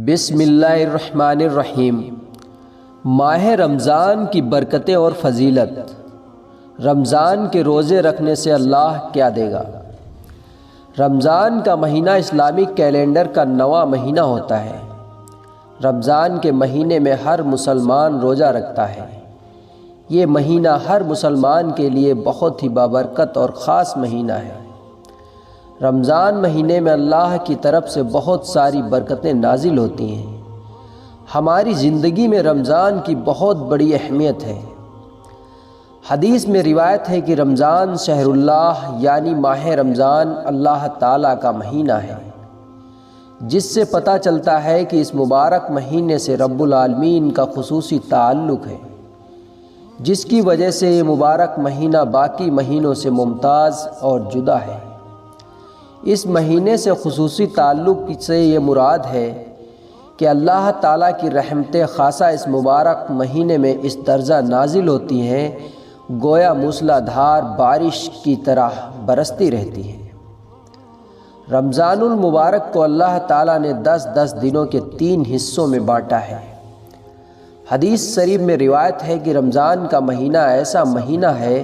بسم اللہ الرحمن الرحیم۔ ماہ رمضان کی برکتیں اور فضیلت۔ رمضان کے روزے رکھنے سے اللہ کیا دے گا؟ رمضان کا مہینہ اسلامی کیلنڈر کا 9واں مہینہ ہوتا ہے۔ رمضان کے مہینے میں ہر مسلمان روزہ رکھتا ہے۔ یہ مہینہ ہر مسلمان کے لیے بہت ہی بابرکت اور خاص مہینہ ہے۔ رمضان مہینے میں اللہ کی طرف سے بہت ساری برکتیں نازل ہوتی ہیں۔ ہماری زندگی میں رمضان کی بہت بڑی اہمیت ہے۔ حدیث میں روایت ہے کہ رمضان شہر اللہ یعنی ماہ رمضان اللہ تعالیٰ کا مہینہ ہے، جس سے پتہ چلتا ہے کہ اس مبارک مہینے سے رب العالمین کا خصوصی تعلق ہے، جس کی وجہ سے یہ مبارک مہینہ باقی مہینوں سے ممتاز اور جدا ہے۔ اس مہینے سے خصوصی تعلق سے یہ مراد ہے کہ اللہ تعالیٰ کی رحمتیں خاصہ اس مبارک مہینے میں اس درجہ نازل ہوتی ہیں گویا موسلا دھار بارش کی طرح برستی رہتی ہیں۔ رمضان المبارک کو اللہ تعالیٰ نے 10 دنوں کے 3 حصوں میں بانٹا ہے۔ حدیث شریف میں روایت ہے کہ رمضان کا مہینہ ایسا مہینہ ہے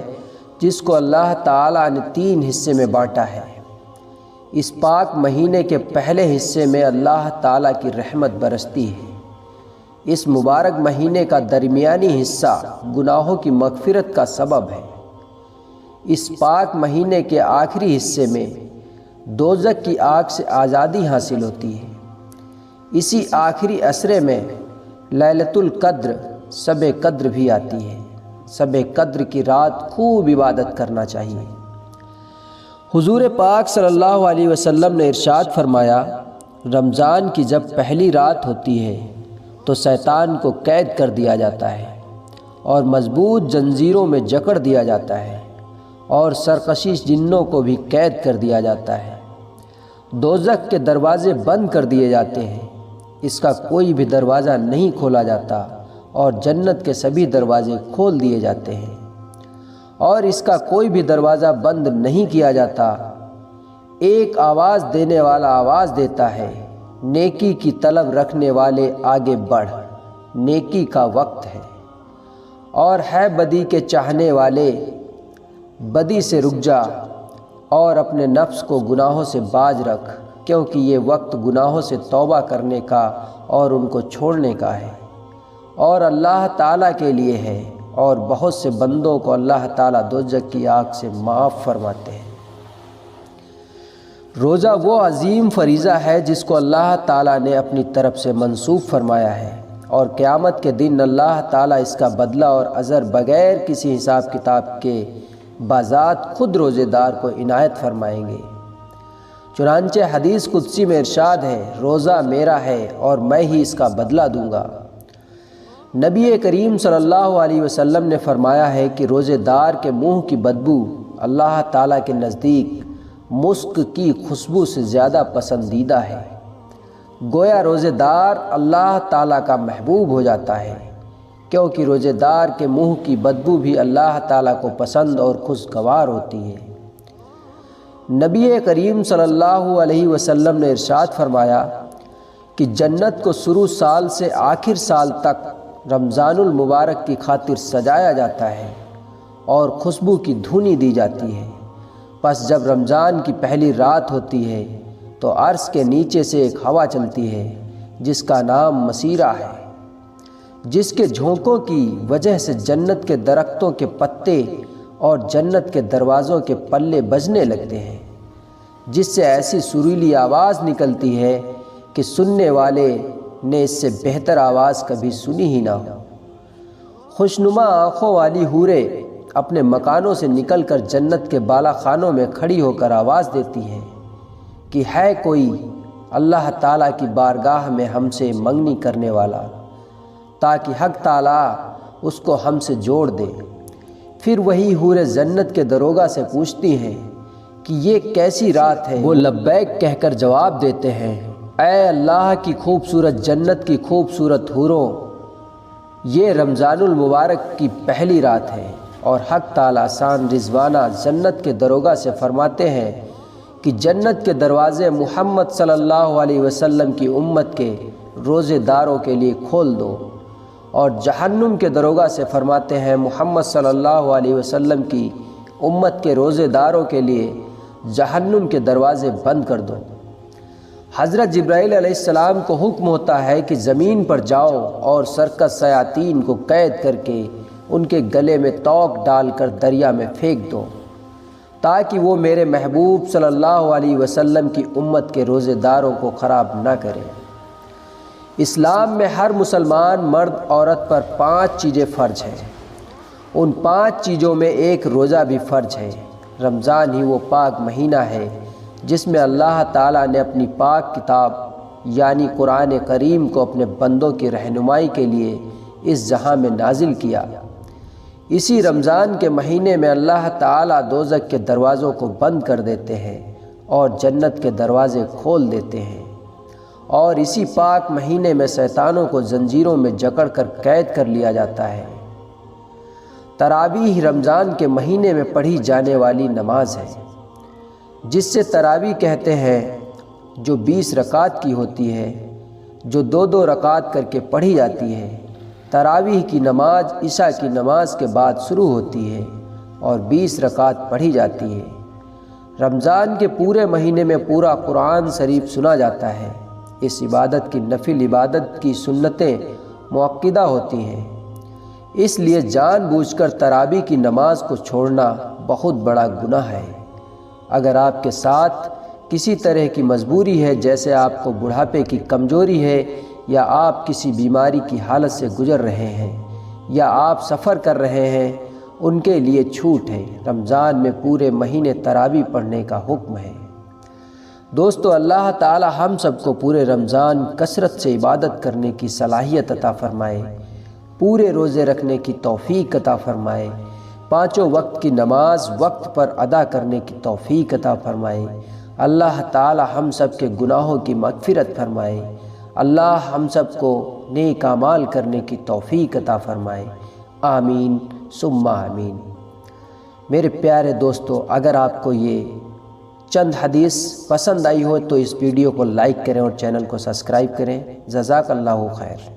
جس کو اللہ تعالیٰ نے 3 حصے میں بانٹا ہے۔ اس پاک مہینے کے پہلے حصے میں اللہ تعالیٰ کی رحمت برستی ہے۔ اس مبارک مہینے کا درمیانی حصہ گناہوں کی مغفرت کا سبب ہے۔ اس پاک مہینے کے آخری حصے میں دوزخ کی آگ سے آزادی حاصل ہوتی ہے۔ اسی آخری عشرے میں لیلۃ القدر شب قدر بھی آتی ہے۔ شب قدر کی رات خوب عبادت کرنا چاہیے۔ حضور پاک صلی اللہ علیہ وسلم نے ارشاد فرمایا، رمضان کی جب پہلی رات ہوتی ہے تو شیطان کو قید کر دیا جاتا ہے اور مضبوط زنجیروں میں جکڑ دیا جاتا ہے، اور سرکشی جنوں کو بھی قید کر دیا جاتا ہے۔ دوزخ کے دروازے بند کر دیے جاتے ہیں، اس کا کوئی بھی دروازہ نہیں کھولا جاتا، اور جنت کے سبھی دروازے کھول دیے جاتے ہیں، اور اس کا کوئی بھی دروازہ بند نہیں کیا جاتا۔ ایک آواز دینے والا آواز دیتا ہے، نیکی کی طلب رکھنے والے آگے بڑھ، نیکی کا وقت ہے، اور ہے بدی کے چاہنے والے بدی سے رک جا، اور اپنے نفس کو گناہوں سے باز رکھ، کیونکہ یہ وقت گناہوں سے توبہ کرنے کا اور ان کو چھوڑنے کا ہے، اور اللہ تعالیٰ کے لیے ہے، اور بہت سے بندوں کو اللہ تعالیٰ دوزخ کی آگ سے معاف فرماتے ہیں۔ روزہ وہ عظیم فریضہ ہے جس کو اللہ تعالیٰ نے اپنی طرف سے منسوخ فرمایا ہے، اور قیامت کے دن اللہ تعالیٰ اس کا بدلہ اور اجر بغیر کسی حساب کتاب کے بذات خود روزے دار کو عنایت فرمائیں گے۔ چنانچہ حدیث قدسی میں ارشاد ہے، روزہ میرا ہے اور میں ہی اس کا بدلہ دوں گا۔ نبی کریم صلی اللہ علیہ وسلم نے فرمایا ہے کہ روزے دار کے منہ کی بدبو اللہ تعالیٰ کے نزدیک مسک کی خوشبو سے زیادہ پسندیدہ ہے۔ گویا روزے دار اللہ تعالیٰ کا محبوب ہو جاتا ہے، کیونکہ روزے دار کے منہ کی بدبو بھی اللہ تعالیٰ کو پسند اور خوشگوار ہوتی ہے۔ نبی کریم صلی اللہ علیہ وسلم نے ارشاد فرمایا کہ جنت کو شروع سال سے آخر سال تک رمضان المبارک کی خاطر سجایا جاتا ہے اور خوشبو کی دھونی دی جاتی ہے۔ پس جب رمضان کی پہلی رات ہوتی ہے تو عرش کے نیچے سے ایک ہوا چلتی ہے جس کا نام مسیرہ ہے، جس کے جھونکوں کی وجہ سے جنت کے درختوں کے پتے اور جنت کے دروازوں کے پلے بجنے لگتے ہیں، جس سے ایسی سریلی آواز نکلتی ہے کہ سننے والے نے اس سے بہتر آواز کبھی سنی ہی نہ ہو۔ خوشنما آنکھوں والی حوریں اپنے مکانوں سے نکل کر جنت کے بالا خانوں میں کھڑی ہو کر آواز دیتی ہیں کہ ہے کوئی اللہ تعالیٰ کی بارگاہ میں ہم سے منگنی کرنے والا، تاکہ حق تعالیٰ اس کو ہم سے جوڑ دے۔ پھر وہی حوریں جنت کے دروگا سے پوچھتی ہیں کہ یہ کیسی رات ہے؟ وہ لبیک کہہ کر جواب دیتے ہیں، اے اللہ کی خوبصورت جنت کی خوبصورت حوروں، یہ رمضان المبارک کی پہلی رات ہے۔ اور حق تعالیٰ شان رضوانہ جنت کے دروگا سے فرماتے ہیں کہ جنت کے دروازے محمد صلی اللہ علیہ وسلم کی امت کے روزے داروں کے لیے کھول دو، اور جہنم کے دروگہ سے فرماتے ہیں محمد صلی اللہ علیہ وسلم کی امت کے روزے داروں کے لیے جہنم کے دروازے بند کر دو۔ حضرت جبرائیل علیہ السلام کو حکم ہوتا ہے کہ زمین پر جاؤ اور سرکس شیاطین کو قید کر کے ان کے گلے میں توق ڈال کر دریا میں پھینک دو، تاکہ وہ میرے محبوب صلی اللہ علیہ وسلم کی امت کے روزے داروں کو خراب نہ کرے۔ اسلام میں ہر مسلمان مرد عورت پر 5 چیزیں فرض ہیں۔ ان 5 چیزوں میں ایک روزہ بھی فرض ہے۔ رمضان ہی وہ پاک مہینہ ہے جس میں اللہ تعالیٰ نے اپنی پاک کتاب یعنی قرآن کریم کو اپنے بندوں کی رہنمائی کے لیے اس جہاں میں نازل کیا۔ اسی رمضان کے مہینے میں اللہ تعالیٰ دوزخ کے دروازوں کو بند کر دیتے ہیں اور جنت کے دروازے کھول دیتے ہیں، اور اسی پاک مہینے میں شیطانوں کو زنجیروں میں جکڑ کر قید کر لیا جاتا ہے۔ تراویح رمضان کے مہینے میں پڑھی جانے والی نماز ہے، جس سے تراویح کہتے ہیں، جو 20 رکعت کی ہوتی ہے، جو 2 رکعت کر کے پڑھی جاتی ہے۔ تراویح کی نماز عشاء کی نماز کے بعد شروع ہوتی ہے اور 20 رکعت پڑھی جاتی ہے۔ رمضان کے پورے مہینے میں پورا قرآن شریف سنا جاتا ہے۔ اس عبادت کی نفل عبادت کی سنتیں مؤکدہ ہوتی ہیں، اس لیے جان بوجھ کر تراویح کی نماز کو چھوڑنا بہت بڑا گناہ ہے۔ اگر آپ کے ساتھ کسی طرح کی مجبوری ہے، جیسے آپ کو بڑھاپے کی کمزوری ہے، یا آپ کسی بیماری کی حالت سے گزر رہے ہیں، یا آپ سفر کر رہے ہیں، ان کے لیے چھوٹ ہے۔ رمضان میں پورے مہینے تراویح پڑھنے کا حکم ہے۔ دوستو، اللہ تعالی ہم سب کو پورے رمضان کثرت سے عبادت کرنے کی صلاحیت عطا فرمائے، پورے روزے رکھنے کی توفیق عطا فرمائے، 5 وقت کی نماز وقت پر ادا کرنے کی توفیق عطا فرمائے۔ اللہ تعالی ہم سب کے گناہوں کی مغفرت فرمائے۔ اللہ ہم سب کو نیک اعمال کرنے کی توفیق عطا فرمائے۔ آمین ثم آمین۔ میرے پیارے دوستو، اگر آپ کو یہ چند حدیث پسند آئی ہو تو اس ویڈیو کو لائک کریں اور چینل کو سبسکرائب کریں۔ جزاک اللہ خیر۔